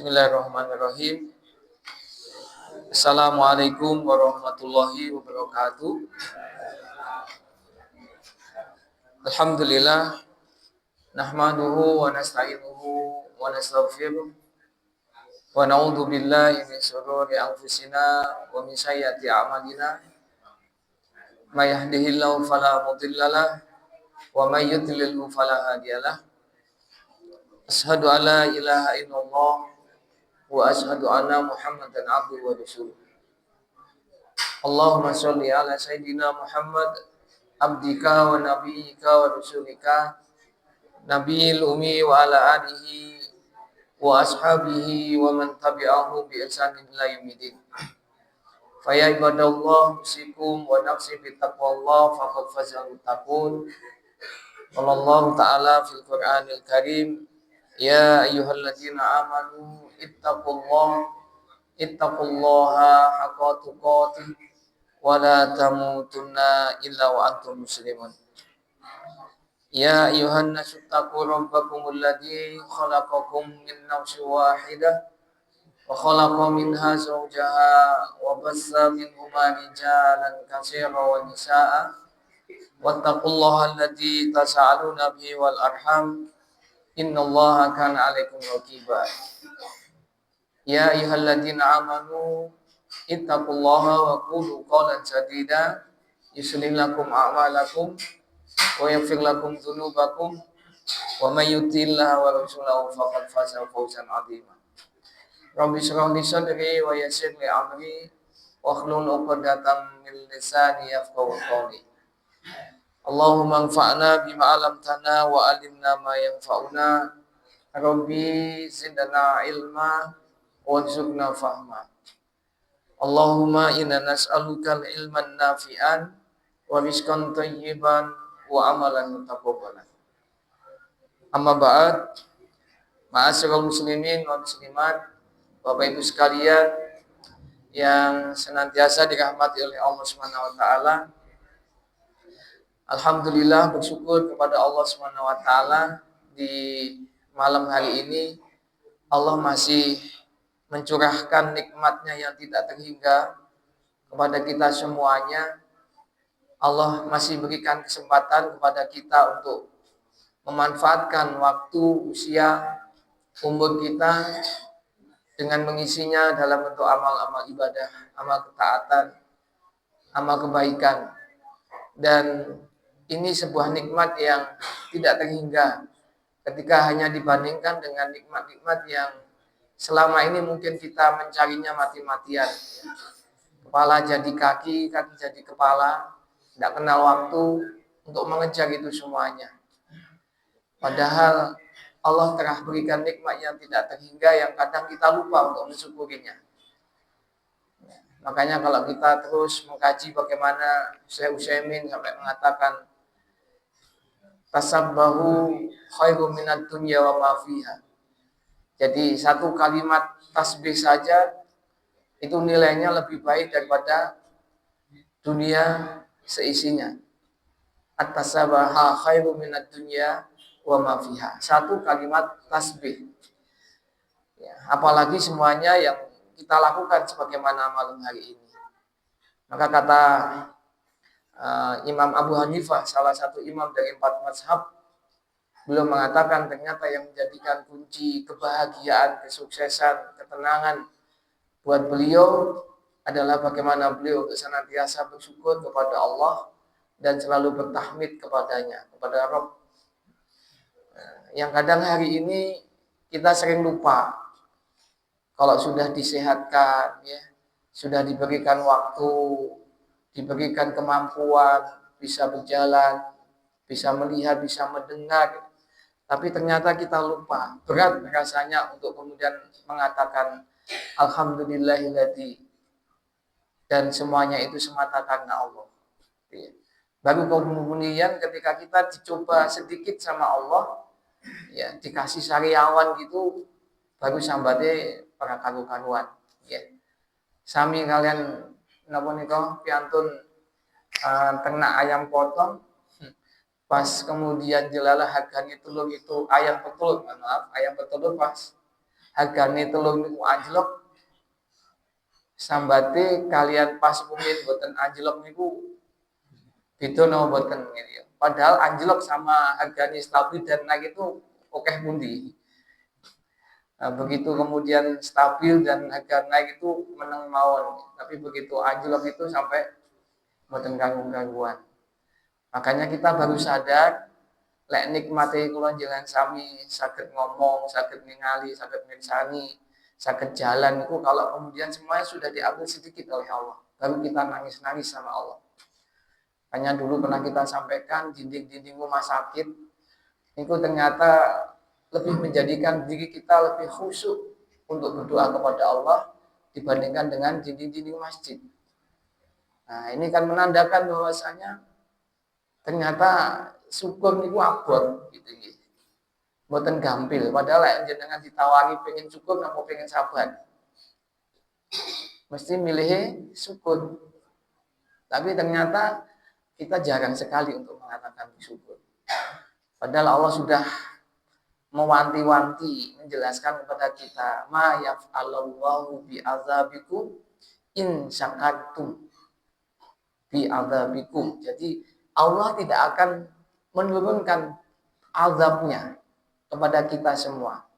Bismillahirrahmanirrahim. Assalamualaikum warahmatullahi wabarakatuh. Alhamdulillah nahmaduhu wa nasta'inuhu wa nastaghfiruh wa na'udzu billahi min shururi anfusina wa min sayyiati a'malina. May yahdihillahu fala mudhillalah wa may yudlilhu fala hadiyalah. Asyhadu an la ilaha illallah wa asyhadu anna Muhammadan abduhu wa rasuluh. Allahumma sholli ala sayyidina Muhammad abdika wa nabiyyika wa rasulika nabiyil ummi wa ala alihi wa ashabihi wa man tabi'ahu bi ihsanin ila yaumil. Fa ya ibadallah usikum wa nafsi bi taqwallah faqad fazal muttaqun. Wallahu ta'ala fil Qur'anil Karim, ya ayyuhalladzina amanu ittaqullaha haqqa tuqatih wa la tamutunna illa wa antum muslimun. Ya ayyuhan nasu taqu rabbakumul ladzi khalaqakum min nafsin wahidah wa khalaqa minha zawjaha wa bassa minhuma rijalan katsiran wa nisaa'a wattaqullaha alladzi tasaaluna bihi wal arham innallaha kana 'alaikum raqiba. Ya ayyuhalladzina amanu ittaqullaha wa qulu qawlan sadida yuslih lakum a'malakum wa yaghfir lakum dzunubakum wa may yuti'illah wa rasulahu faqad faza fawzan 'azima. Rabbi shrah li sadri wa yassir li amri wa hlul 'uqdatam min lisani yafqahu qawli. Allahumma anfa'na bima 'allamtana wa 'allimna ma yanfa'una. Rabbi zidna ilma warzuqna fahma. Allahumma inna nas'aluka ilman nafi'an wa rizqan thayyiban wa amalan mutaqabbalan. Amma ba'd. Ma'asyiral muslimin wa muslimat, Bapak Ibu sekalian yang senantiasa dirahmati oleh Allah Subhanahu wa taala. Alhamdulillah, bersyukur kepada Allah Subhanahu wa taala di malam hari ini Allah masih mencurahkan nikmatnya yang tidak terhingga kepada kita semuanya. Allah masih berikan kesempatan kepada kita untuk memanfaatkan waktu, usia, umur kita dengan mengisinya dalam bentuk amal-amal ibadah, amal ketaatan, amal kebaikan. Dan ini sebuah nikmat yang tidak terhingga ketika hanya dibandingkan dengan nikmat-nikmat yang selama ini mungkin kita mencarinya mati-matian. Kepala jadi kaki, kaki jadi kepala, tidak kenal waktu untuk mengejar itu semuanya. Padahal Allah telah berikan nikmat yang tidak terhingga yang kadang kita lupa untuk mensyukurinya. Makanya kalau kita terus mengkaji bagaimana Syekh Utsaimin sampai mengatakan tasabbahu khairum minad dunya wa ma fiha. Jadi satu kalimat tasbih saja itu nilainya lebih baik daripada dunia seisinya. At-tasabaha khairum minad dunya wa ma fiha. Satu kalimat tasbih. Ya, apalagi semuanya yang kita lakukan sebagaimana malam hari ini. Maka kata Imam Abu Hanifah, salah satu imam dari 4 mazhab, beliau mengatakan ternyata yang menjadikan kunci kebahagiaan, kesuksesan, ketenangan buat beliau adalah bagaimana beliau senantiasa bersyukur kepada Allah dan selalu bertahmid kepadanya, kepada Rabb. Yang kadang hari ini kita sering lupa kalau sudah disehatkan, ya, sudah diberikan waktu, diberikan kemampuan, bisa berjalan, bisa melihat, bisa mendengar, tapi ternyata kita lupa. Berat rasanya untuk kemudian mengatakan alhamdulillahilladzi, dan semuanya itu semata karena Allah. Baru kemudian ketika kita dicoba sedikit sama Allah, ya, dikasih sariawan gitu, baru sambate para karu-karuan, ya. Sami kalian napa nika piantun ternak ayam potong, pas kemudian jelalah harganya telur itu ayam petelur, maaf, ayam petelur pas hargane telung niku anjlok, sambate kalian pas mungkin boten anjlok niku beda napa boten gitu ya. Padahal anjlok sama hargane stabil dan naik itu akeh pundi. Nah, begitu kemudian stabil dan harga naik itu meneng mawon. Tapi begitu anjlok itu sampai boten ganggu-gangguan. Makanya kita baru sadar lek nikmate kula jenengan sami saged ngomong, saged ningali, saged mirsani, saged jalan itu kalau kemudian semuanya sudah diambil sedikit oleh Allah. Baru kita nangis-nangis sama Allah. Hanya dulu pernah kita sampaikan dinding-dinding rumah sakit itu ternyata lebih menjadikan diri kita lebih khusyuk untuk berdoa kepada Allah dibandingkan dengan dinding-dinding masjid. Nah, ini kan menandakan bahwasanya ternyata syukur niku abot gitu nggih. Mboten gampil, padahal lek jenengan ditawari pengen syukur napa pengen sabar. Mesti milih syukur. Tapi ternyata kita jarang sekali untuk mengatakan syukur. Padahal Allah sudah mewanti-wanti menjelaskan kepada kita ma yaf'alullahu bi azabikum in syakartum bi azabikum. Jadi Allah tidak akan menurunkan azabnya kepada kita semua.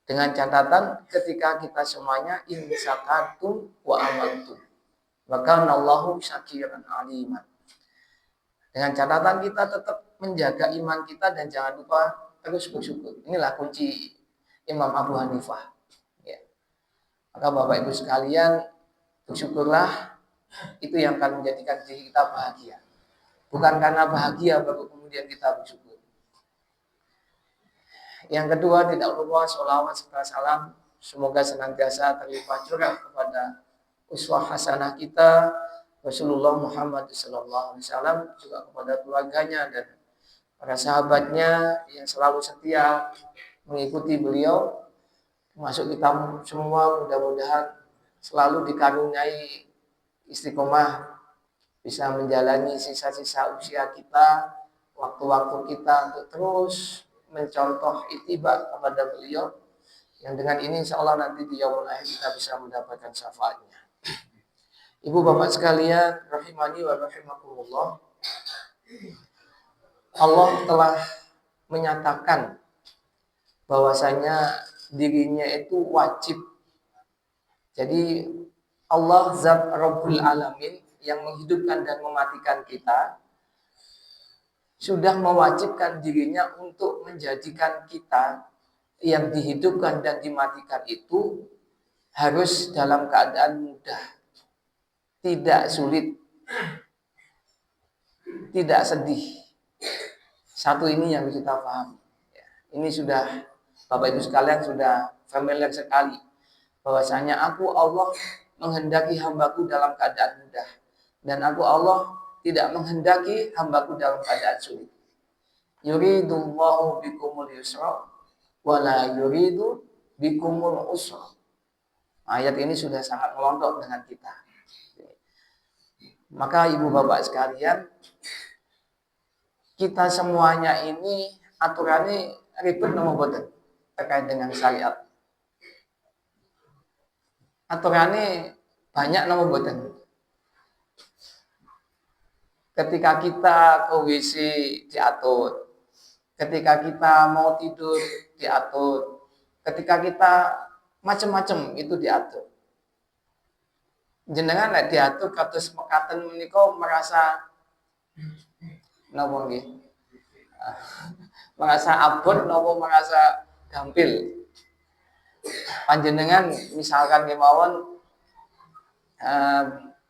Dengan catatan ketika kita semuanya in syakartum wa amantum. Maka Allahu syakiran aliman. Dengan catatan kita tetap menjaga iman kita dan jangan lupa terus bersyukur. Inilah kunci Imam Abu Hanifah. Ya. Maka Bapak Ibu sekalian, bersyukurlah, itu yang akan menjadikan diri kita bahagia. Bukan karena bahagia baru kemudian kita bersyukur. Yang kedua, tidak lupa sholawat serta salam semoga senantiasa terlimpah curah kepada uswah hasanah kita Rasulullah Muhammad SAW, juga kepada keluarganya dan para sahabatnya yang selalu setia mengikuti beliau, termasuk kita semua mudah-mudahan selalu dikaruniai istiqomah bisa menjalani sisa-sisa usia kita, waktu-waktu kita untuk terus mencontoh ittiba kepada beliau, yang dengan ini insya Allah nanti di yaumul akhir kita bisa mendapatkan syafaatnya. Ibu bapak sekalian rahimani wa rahimakumullah, Allah telah menyatakan bahwasanya dirinya itu wajib. Jadi Allah Zat Rabbul Alamin yang menghidupkan dan mematikan kita sudah mewajibkan dirinya untuk menjadikan kita yang dihidupkan dan dimatikan itu harus dalam keadaan mudah, tidak sulit, tidak sedih. Satu ini yang kita paham. Ini sudah Bapak Ibu sekalian sudah familiar sekali bahwasanya aku Allah menghendaki hambaku dalam keadaan mudah dan aku Allah tidak menghendaki hambaku dalam keadaan sulit. Yuridullahu bikumul yusra wa la yuridu bikumul usra. Ayat ini sudah sangat melontok dengan kita. Maka ibu bapak sekalian, kita semuanya ini aturannya ribet nomor boten terkait dengan syariat. Aturannya banyak nomor boten. Ketika kita ke WC diatur, ketika kita mau tidur diatur, ketika kita macam-macam itu diatur. Jenengan nek diatur kados mekaten menika merasa napa nggih? Merasa abot napa merasa gampil? Panjenengan misalkan kemawon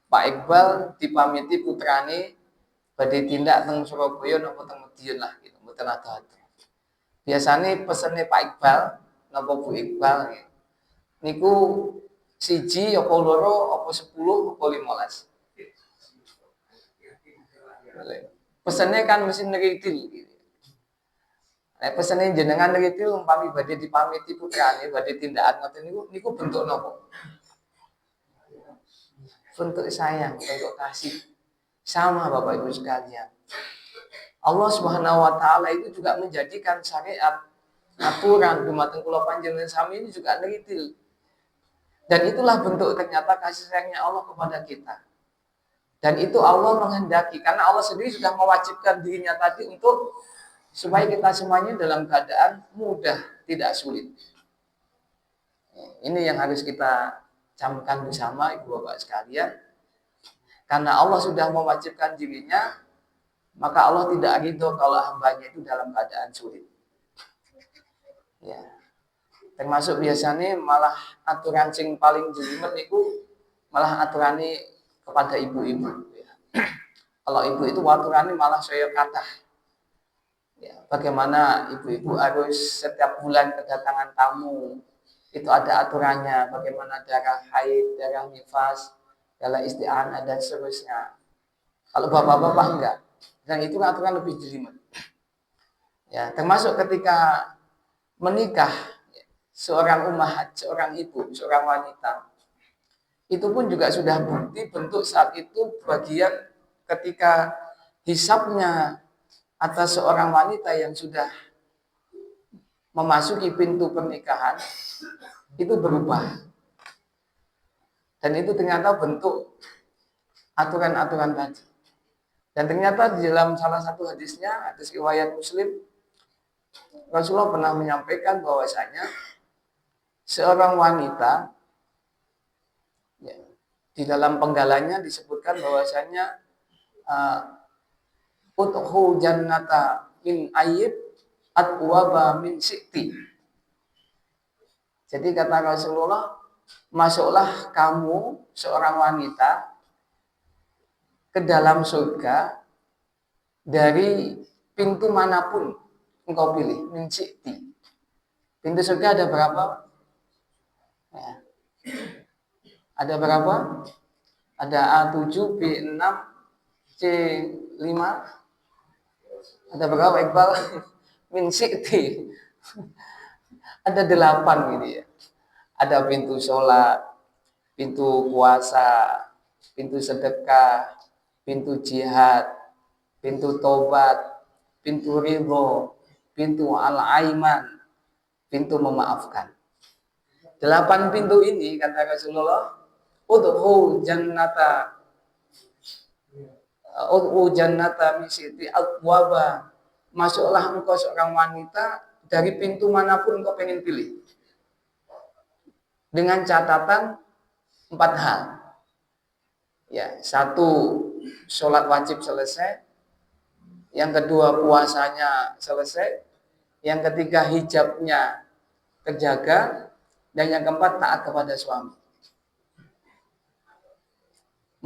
Pak Iqbal dipamiti putrane badhe tindak teng Surabaya napa teng Madiun lah gitu, mboten ado-ado. Biasane pesene Pak Iqbal napa Bu Iqbal niku siji apa loro apa 10 apa 15. Pesennya kan mesti ngritil gitu. Nek pesene jenengan ngritil umpami badhe dipamiti putrane badhe tindakan ngoten niku bentuk napa? Bentuk sayang, bentuk kasih. Sama Bapak Ibu sekalian. Allah Subhanahu wa taala itu juga menjadikan syariat aturan dumateng kula panjenengan sami ini juga neliti. Dan itulah bentuk ternyata kasih sayangnya Allah kepada kita. Dan itu Allah menghendaki karena Allah sendiri sudah mewajibkan dirinya tadi untuk supaya kita semuanya dalam keadaan mudah, tidak sulit. Ini yang harus kita camkan bersama Ibu Bapak sekalian. Karena Allah sudah mewajibkan dirinya, maka Allah tidak ridho kalau hambanya itu dalam keadaan sulit. Ya. Termasuk biasanya malah aturan sing paling jelimet itu malah aturane kepada ibu-ibu. Ya. Kalau ibu itu aturannya malah saya kata. Ya. Bagaimana ibu-ibu harus setiap bulan kedatangan tamu, itu ada aturannya. Bagaimana darah haid, darah nifas, darah isti'anah dan seterusnya. Kalau bapak-bapak enggak. Dan itu aturan lebih jelimet. Ya, termasuk ketika menikah seorang ummahat, seorang ibu, seorang wanita, itu pun juga sudah bukti bentuk saat itu bagian ketika hisabnya atas seorang wanita yang sudah memasuki pintu pernikahan itu berubah. Dan itu ternyata bentuk aturan-aturan tadi. Dan ternyata di dalam salah satu hadisnya, hadis riwayat Muslim, Rasulullah pernah menyampaikan bahwasanya seorang wanita ya, di dalam penggalannya disebutkan bahwasanya udkhul jannata min ayyib atwaba min sikti. Jadi kata Rasulullah, masuklah kamu seorang wanita ke dalam surga dari pintu manapun engkau pilih, min sikti. Pintu surga ada berapa? Ya. Ada berapa? Ada A7, B6, C5. Ada berapa Iqbal? Min sikti. Ada 8 gitu ya. Ada pintu sholat, pintu puasa, pintu sedekah, pintu jihad, pintu tobat, pintu ridho, pintu al-aiman, pintu memaafkan. 8 pintu ini kata Rasulullah, udkhul jannata min siti abwaba. Masuklah engkau seorang wanita dari pintu manapun engkau pengen pilih. Dengan catatan 4 hal. Ya, 1 sholat wajib selesai. Yang kedua puasanya selesai. Yang ketiga hijabnya terjaga. Dan yang keempat taat kepada suami.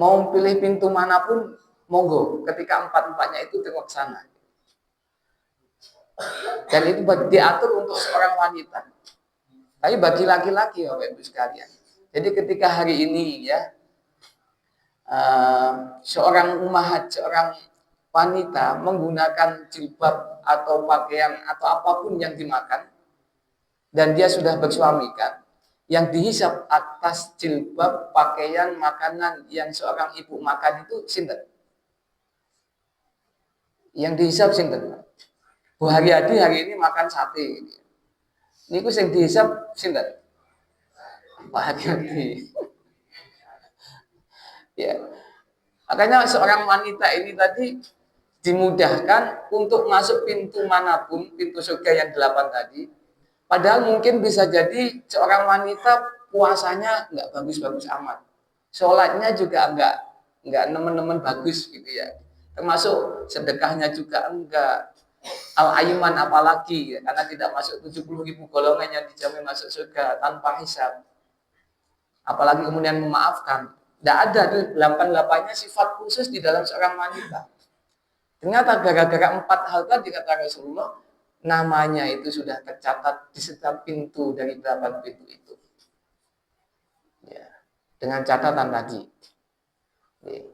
Mau pilih pintu manapun, monggo. Ketika 4-4-nya itu terlaksana. Dan itu diatur untuk seorang wanita. Tapi bagi laki-laki, Bapak Ibu sekalian. Jadi ketika hari ini ya, seorang ummahat, seorang wanita menggunakan jilbab atau pakaian atau apapun yang dimakan, dan dia sudah bersuami kan, yang dihisap atas jilbab, pakaian, makanan yang seorang ibu makan itu sinten? Yang dihisap sinten? Bu Haryadi hari ini makan sate. Niku sing dihisap sinten? Pak Haryadi. Ya. Makanya seorang wanita ini tadi dimudahkan untuk masuk pintu manapun, pintu surga yang 8 tadi. Padahal mungkin bisa jadi seorang wanita puasanya nggak bagus-bagus amat. Sholatnya juga nggak nemen-nemen bagus gitu ya. Termasuk sedekahnya juga enggak. Al-Aiman apalagi ya, karena tidak masuk 70.000 golongan yang dijamin masuk surga tanpa hisab. Apalagi kemudian memaafkan. Tidak ada tuh 8-8-nya sifat khusus di dalam seorang wanita. Ternyata gara-gara 4 hal tadi kata Rasulullah, namanya itu sudah tercatat di setiap pintu dari 8 pintu itu. Ya, dengan catatan tadi. Ya.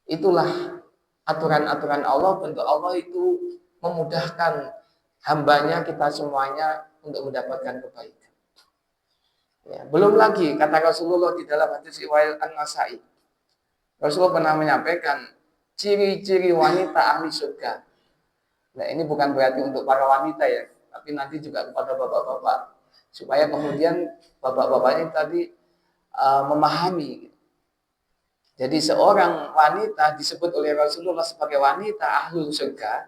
Itulah aturan-aturan Allah, bentuk Allah itu memudahkan hambanya kita semuanya untuk mendapatkan kebaikan. Ya, belum lagi kata Rasulullah di dalam hadis riwayat An-Nasa'i. Rasulullah pernah menyampaikan ciri-ciri wanita ahli surga. Nah, ini bukan berarti untuk para wanita ya. tapi nanti juga kepada bapak-bapak, supaya kemudian bapak-bapak ini tadi memahami. Jadi seorang wanita disebut oleh Rasulullah sebagai wanita ahlul surga,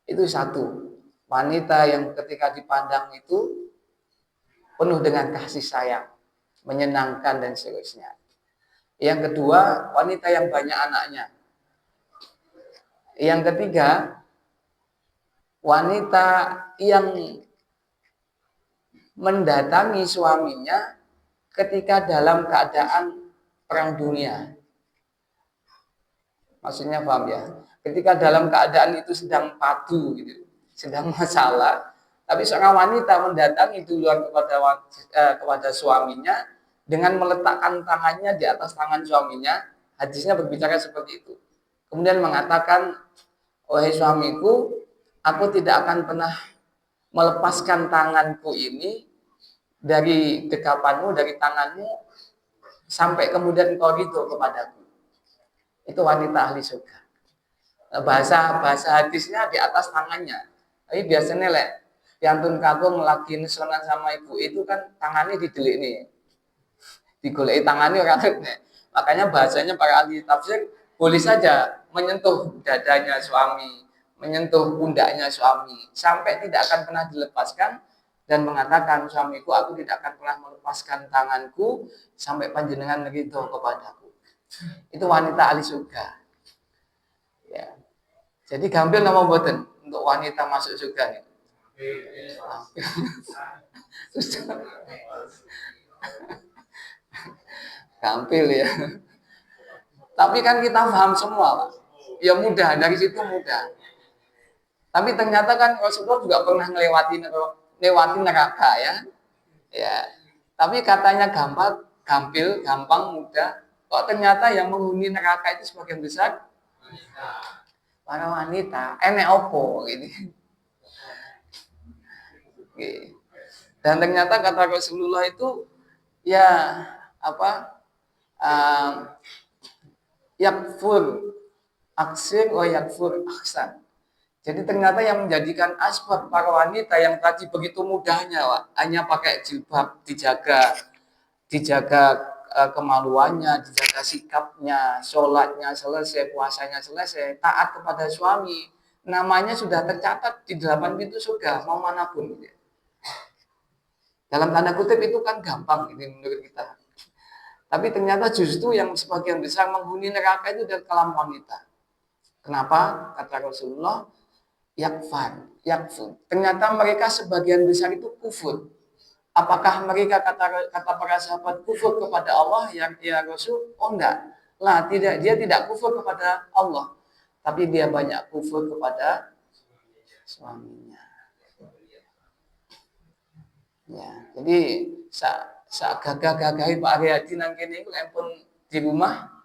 itu satu, wanita yang ketika dipandang itu penuh dengan kasih sayang, menyenangkan dan seterusnya. Yang kedua, wanita yang banyak anaknya. Yang ketiga, wanita yang mendatangi suaminya ketika dalam keadaan perang dunia. Maksudnya paham ya? Ketika dalam keadaan itu sedang padu gitu, sedang masalah, tapi seorang wanita mendatangi duluan kepada suaminya dengan meletakkan tangannya di atas tangan suaminya. Hadisnya berbicara seperti itu. Kemudian mengatakan, "Wahai suamiku, aku tidak akan pernah melepaskan tanganku ini dari genggamanmu, dari tanganmu, sampai kemudian engkau ridho kepadaku." Itu wanita ahli surga. Bahasa hadisnya di atas tangannya. Tapi biasanya piantun kakung lagi nesonan sama ibu itu kan tangannya didelik nih, digoleki tangannya orang nih. Makanya bahasanya para ahli tafsir boleh saja menyentuh dadanya suami, menyentuh pundaknya suami, sampai tidak akan pernah dilepaskan, dan mengatakan, suamiku, aku tidak akan pernah melepaskan tanganku sampai panjenengan ridho kepadaku. Itu wanita ahli surga. Ya. Jadi gampil nama boten untuk wanita masuk surga nih. Gampil ya. Tapi kan kita paham semua, Pak. Ya mudah, dari situ mudah. Tapi ternyata kan Rasulullah juga pernah melewati neraka ya. Ya. Tapi katanya gampil, gampang, mudah. Kok ternyata yang menghuni neraka itu sebagian besar para wanita. Enek opo gitu. Dan ternyata kata Rasulullah itu ya apa? Yakfur aksir wa yakfur aksan. Jadi ternyata yang menjadikan asbab para wanita yang tadi begitu mudahnya, Wak, hanya pakai jilbab, dijaga kemaluannya, dijaga sikapnya, sholatnya selesai, puasanya selesai, taat kepada suami, namanya sudah tercatat di 8 pintu surga, mau manapun. Dalam tanda kutip itu kan gampang ini menurut kita. Tapi ternyata justru yang sebagian besar menghuni neraka itu dari kalangan wanita. Kenapa? Kata Rasulullah, yakfur. Ternyata mereka sebagian besar itu kufur. Apakah mereka kata para sahabat kufur kepada Allah ya Rasul? Oh enggak. Lah, tidak, dia tidak kufur kepada Allah, tapi dia banyak kufur kepada suaminya. Ya, jadi gagah-gagahi Pak Aryadi nang kene iku pun di rumah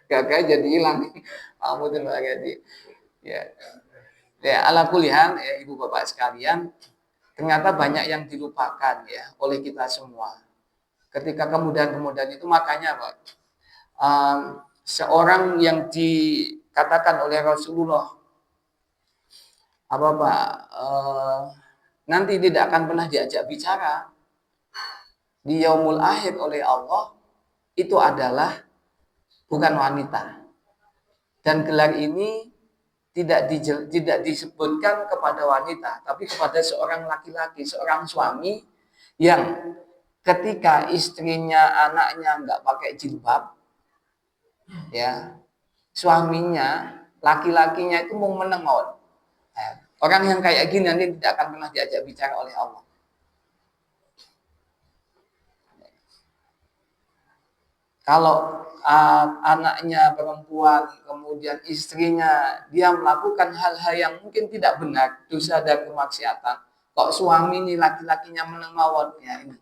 gagah jadi hilang. Kamu tuh Pak Aryadi. Ya. Ya, ala kulihan ya Ibu Bapak sekalian, ternyata banyak yang dilupakan ya oleh kita semua. Ketika kemudahan itu makanya Pak, seorang yang dikatakan oleh Rasulullah apa Pak, nanti tidak akan pernah diajak bicara di yaumul akhir oleh Allah, itu adalah bukan wanita. Dan gelar ini tidak disebutkan kepada wanita, tapi kepada seorang laki-laki, seorang suami yang ketika istrinya, anaknya nggak pakai jilbab, ya suaminya, laki-lakinya itu mau menengok. Orang yang kayak gini nanti tidak akan pernah diajak bicara oleh Allah. Kalau anaknya perempuan, kemudian istrinya, dia melakukan hal-hal yang mungkin tidak benar, dosa dan kemaksiatan. Kok suami ini laki-lakinya menengawatnya ini.